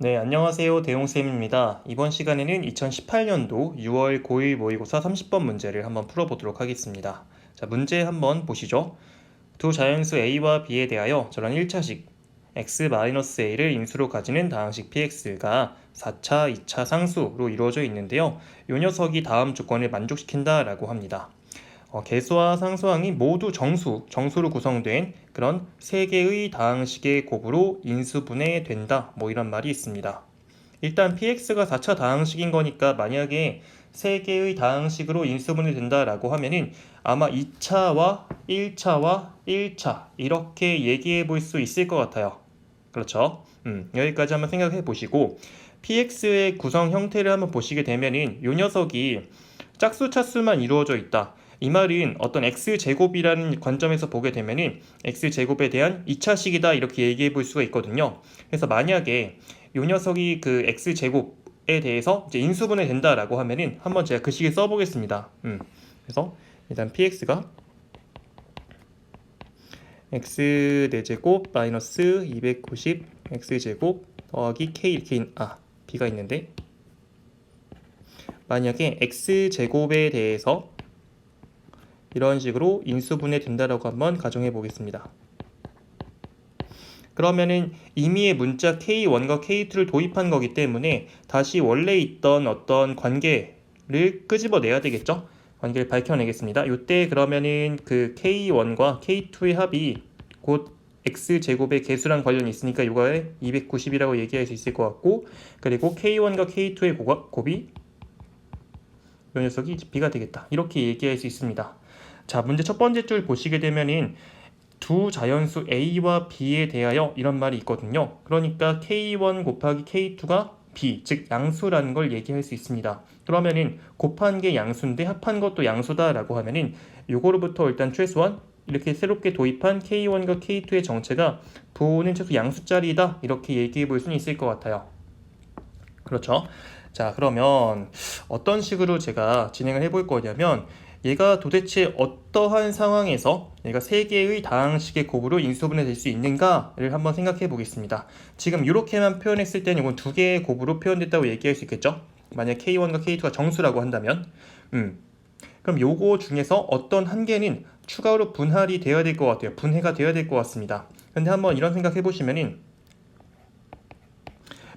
네, 안녕하세요. 대용쌤입니다. 이번 시간에는 2018년도 6월 고1 모의고사 30번 문제를 한번 풀어보도록 하겠습니다. 자, 문제 한번 보시죠. 두 자연수 a와 b에 대하여 저런 1차식 x-a를 인수로 가지는 다항식 px가 4차, 2차 상수로 이루어져 있는데요. 이 녀석이 다음 조건을 만족시킨다 라고 합니다. 개수와 상수항이 모두 정수로 구성된 그런 세 개의 다항식의 곱으로 인수분해된다. 뭐 이런 말이 있습니다. 일단 px가 4차 다항식인 거니까 만약에 세 개의 다항식으로 인수분해된다라고 하면은 아마 2차와 1차와 1차 이렇게 얘기해 볼 수 있을 것 같아요. 그렇죠? 여기까지 한번 생각해 보시고 px의 구성 형태를 한번 보시게 되면은 이 녀석이 짝수 차수만 이루어져 있다. 이 말은 어떤 x제곱이라는 관점에서 보게 되면은 x제곱에 대한 2차식이다 이렇게 얘기해 볼 수가 있거든요. 그래서 만약에 이 녀석이 그 x제곱에 대해서 이제 인수분해 된다라고 하면은 한번 제가 그 식을 써보겠습니다. 그래서 일단 px가 x 4제곱 마이너스 290 x제곱 더하기 k 이렇게 b가 있는데 만약에 x제곱에 대해서 이런 식으로 인수분해 된다라고 한번 가정해 보겠습니다. 그러면은 임의의 문자 k1과 k2를 도입한 거기 때문에 다시 원래 있던 어떤 관계를 끄집어내야 되겠죠? 관계를 밝혀내겠습니다. 이때 그러면은 그 k1과 k2의 합이 곧 x제곱의 개수랑 관련이 있으니까 이거에 290이라고 얘기할 수 있을 것 같고, 그리고 k1과 k2의 곱이 이 녀석이 b가 되겠다. 이렇게 얘기할 수 있습니다. 자, 문제 첫 번째 줄 보시게 되면은 두 자연수 a와 b에 대하여 이런 말이 있거든요. 그러니까 k1 곱하기 k2가 b, 즉 양수라는 걸 얘기할 수 있습니다. 그러면은 곱한 게 양수인데 합한 것도 양수다라고 하면은 요거로부터 일단 최소한 이렇게 새롭게 도입한 k1과 k2의 정체가 부호는 최소 양수짜리다 이렇게 얘기해 볼 수는 있을 것 같아요. 그렇죠? 자, 그러면 어떤 식으로 제가 진행을 해볼 거냐면 얘가 도대체 어떠한 상황에서 얘가 세 개의 다항식의 곱으로 인수분해 될 수 있는가를 한번 생각해 보겠습니다. 지금 이렇게만 표현했을 때는 이건 두 개의 곱으로 표현됐다고 얘기할 수 있겠죠? 만약 k1과 k2가 정수라고 한다면 그럼 요거 중에서 어떤 한 개는 추가로 분할이 되어야 될 것 같아요. 분해가 되어야 될 것 같습니다. 근데 한번 이런 생각 해보시면은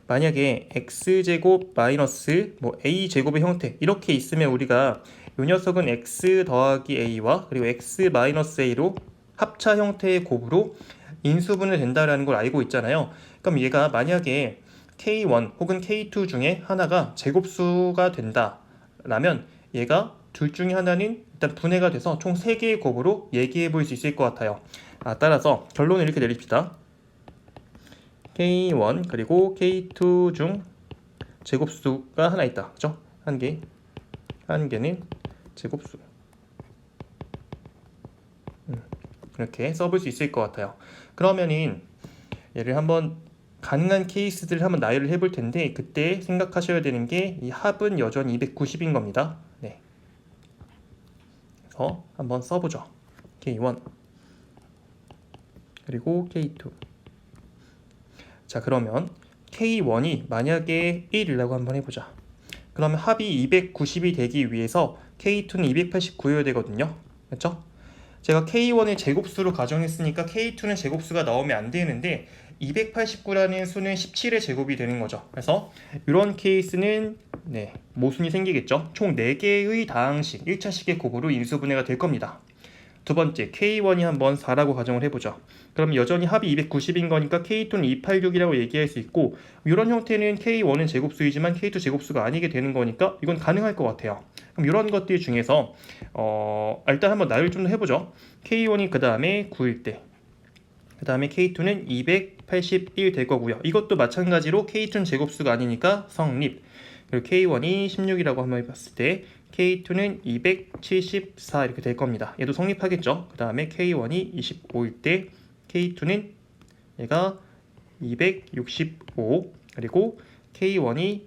만약에 x제곱 마이너스 a제곱의 형태 이렇게 있으면 우리가 이 녀석은 x 더하기 a와 그리고 x 마이너스 a로 합차 형태의 곱으로 인수분해 된다라는 걸 알고 있잖아요. 그럼 얘가 만약에 k1 혹은 k2 중에 하나가 제곱수가 된다라면 얘가 둘 중에 하나는 일단 분해가 돼서 총 3개의 곱으로 얘기해 볼 수 있을 것 같아요. 따라서 결론을 이렇게 내립시다. K1 그리고 K2 중 제곱수가 하나 있다. 그죠? 한 개는 제곱수. 이렇게 써볼 수 있을 것 같아요. 그러면은 얘를 한번 가능한 케이스들을 한번 나열을 해볼 텐데 그때 생각하셔야 되는 게 이 합은 여전히 290인 겁니다. 네. 그래서 한번 써보죠. K1 그리고 K2. 자, 그러면 K1이 만약에 1이라고 한번 해보자. 그러면 합이 290이 되기 위해서 K2는 289여야 되거든요. 그렇죠? 제가 K1을 제곱수로 가정했으니까 K2는 제곱수가 나오면 안 되는데 289라는 수는 17의 제곱이 되는 거죠. 그래서 이런 케이스는 모순이 생기겠죠. 총 4개의 다항식 1차식의 곱으로 인수분해가 될 겁니다. 두 번째, K1이 한번 4라고 가정을 해보죠. 그럼 여전히 합이 290인 거니까 K2는 286이라고 얘기할 수 있고 이런 형태는 K1은 제곱수이지만 K2 제곱수가 아니게 되는 거니까 이건 가능할 것 같아요. 그럼 이런 것들 중에서 일단 한번 나열 좀 해보죠. K1이 그 다음에 9일 때, 그 다음에 K2는 281 될 거고요. 이것도 마찬가지로 K2는 제곱수가 아니니까 성립. 그리고 K1이 16이라고 한번 해봤을 때 K2는 274 이렇게 될 겁니다. 얘도 성립하겠죠. 그 다음에 K1이 25일 때 K2는 얘가 265 그리고 K1이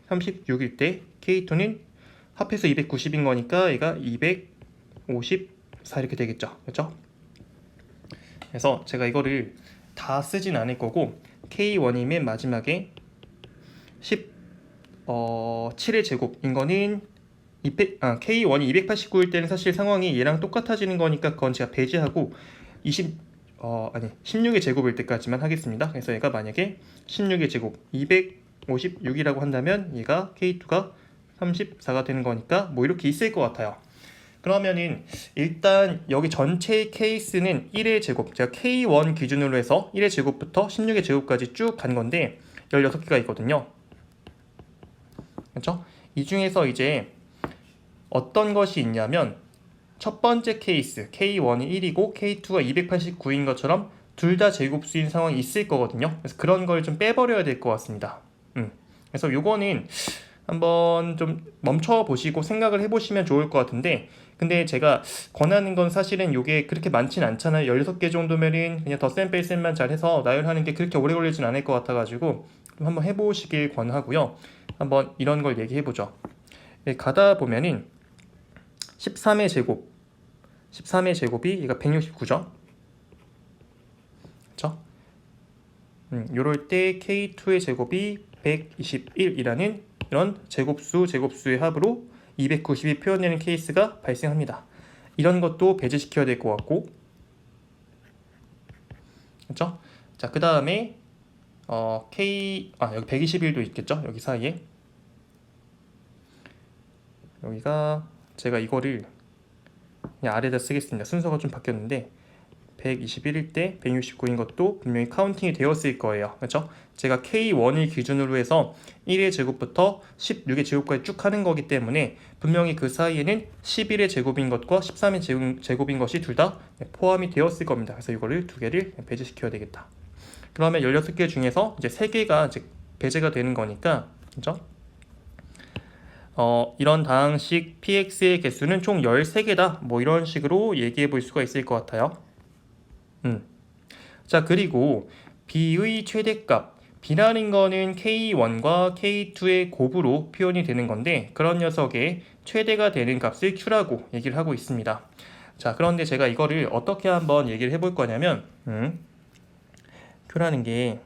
36일 때 K2는 합해서 290인 거니까 얘가 254 이렇게 되겠죠. 그렇죠? 그래서 제가 이거를 다 쓰진 않을 거고 K1이 맨 마지막에 7의 제곱인 거는 K1이 289일 때는 사실 상황이 얘랑 똑같아지는 거니까 그건 제가 배제하고 16의 제곱일 때까지만 하겠습니다. 그래서 얘가 만약에 16의 제곱 256이라고 한다면 얘가 K2가 34가 되는 거니까 뭐 이렇게 있을 것 같아요. 그러면은 일단 여기 전체 케이스는 1의 제곱, 제가 K1 기준으로 해서 1의 제곱부터 16의 제곱까지 쭉 간 건데 16개가 있거든요. 그렇죠? 이 중에서 이제 어떤 것이 있냐면 첫 번째 케이스 K1이 1이고 K2가 289인 것처럼 둘 다 제곱수인 상황이 있을 거거든요. 그래서 그런 걸 좀 빼버려야 될 것 같습니다. 그래서 요거는 한번 좀 멈춰 보시고 생각을 해보시면 좋을 것 같은데, 근데 제가 권하는 건 사실은 요게 그렇게 많진 않잖아요. 16개 정도면은 그냥 덧셈 뺄셈만 잘해서 나열하는 게 그렇게 오래 걸리진 않을 것 같아가지고 좀 한번 해보시길 권하고요. 한번 이런 걸 얘기해보죠. 가다 보면은 13의 제곱 13의 제곱이 얘가 169죠. 그쵸? 요럴 때 K2의 제곱이 121이라는 이런 제곱수의 합으로 290이 표현되는 케이스가 발생합니다. 이런 것도 배제시켜야 될 것 같고, 그렇죠? 자, 그 다음에 여기 121도 있겠죠? 여기 사이에 여기가 제가 이거를 그냥 아래다 쓰겠습니다. 순서가 좀 바뀌었는데 121일 때 169인 것도 분명히 카운팅이 되었을 거예요. 그렇죠? 제가 K1을 기준으로 해서 1의 제곱부터 16의 제곱까지 쭉 하는 거기 때문에 분명히 그 사이에는 11의 제곱인 것과 13의 제곱인 것이 둘 다 포함이 되었을 겁니다. 그래서 이거를 두 개를 배제시켜야 되겠다. 그러면 16개 중에서 이제 3개가 이제 배제가 되는 거니까, 그렇죠? 이런 다항식 px의 개수는 총 13개다. 뭐 이런 식으로 얘기해 볼 수가 있을 것 같아요. 자, 그리고 b의 최대값, b라는 거는 k1과 k2의 곱으로 표현이 되는 건데 그런 녀석의 최대가 되는 값을 q라고 얘기를 하고 있습니다. 자, 그런데 제가 이거를 어떻게 한번 얘기를 해볼 거냐면 q라는 게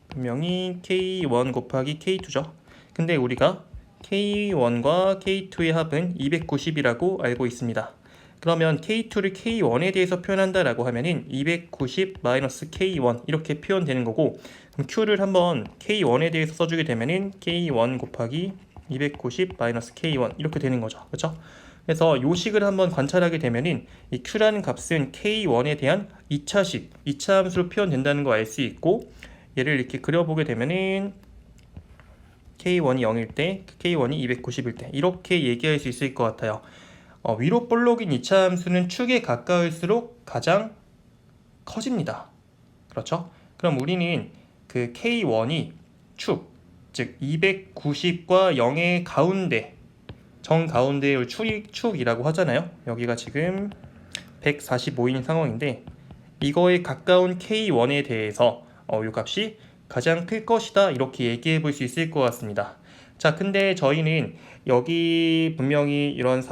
분명히 k1 곱하기 k2죠. 근데 우리가 K1과 K2의 합은 290이라고 알고 있습니다. 그러면 K2를 K1에 대해서 표현한다라고 하면은 290-K1 이렇게 표현되는 거고, 그럼 Q를 한번 K1에 대해서 써주게 되면은 K1 곱하기 290-K1 이렇게 되는 거죠. 그렇죠? 그래서 요 식을 한번 관찰하게 되면은 이 Q라는 값은 K1에 대한 2차 함수로 표현된다는 거 알 수 있고, 얘를 이렇게 그려보게 되면은 K1이 0일 때, K1이 290일 때 이렇게 얘기할 수 있을 것 같아요. 위로 볼록인 2차 함수는 축에 가까울수록 가장 커집니다. 그렇죠? 그럼 우리는 그 K1이 축, 즉 290과 0의 가운데, 정가운데의 축이라고 하잖아요. 여기가 지금 145인 상황인데 이거에 가까운 K1에 대해서 이 값이 가장 클 것이다 이렇게 얘기해 볼 수 있을 것 같습니다. 자, 근데 저희는 여기 분명히 이런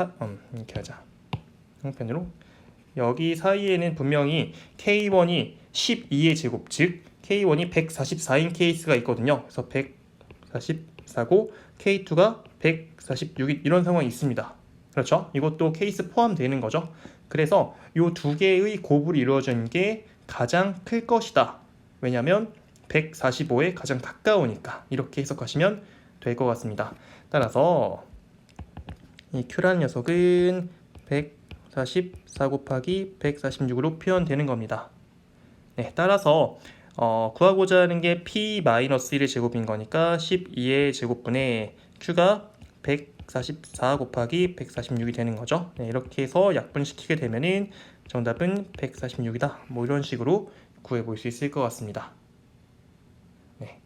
이렇게 하자. 형편으로 여기 사이에는 분명히 K1이 12의 제곱, 즉 K1이 144인 케이스가 있거든요. 그래서 144고 K2가 146인 이런 상황이 있습니다. 그렇죠? 이것도 케이스 포함되는 거죠. 그래서 이 두 개의 곱을 이루어진 게 가장 클 것이다. 왜냐하면 145에 가장 가까우니까 이렇게 해석하시면 될 것 같습니다. 따라서 이 Q라는 녀석은 144 곱하기 146으로 표현되는 겁니다. 네, 따라서 구하고자 하는 게 P-1의 제곱인 거니까 12의 제곱분의 Q가 144 곱하기 146이 되는 거죠. 네, 이렇게 해서 약분시키게 되면은 정답은 146이다. 뭐 이런 식으로 구해볼 수 있을 것 같습니다. 네.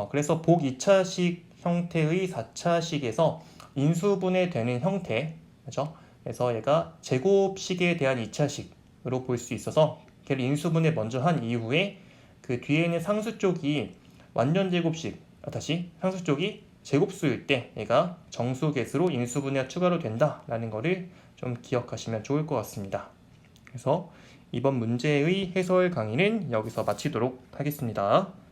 그래서 복 2차식 형태의 4차식에서 인수분해 되는 형태, 그렇죠? 그래서 얘가 제곱식에 대한 2차식으로 볼 수 있어서 걔를 인수분해 먼저 한 이후에 그 뒤에 있는 상수 쪽이 완전 제곱식, 다시 상수 쪽이 제곱수일 때 얘가 정수개수로 인수분해가 추가로 된다라는 거를 좀 기억하시면 좋을 것 같습니다. 그래서 이번 문제의 해설 강의는 여기서 마치도록 하겠습니다.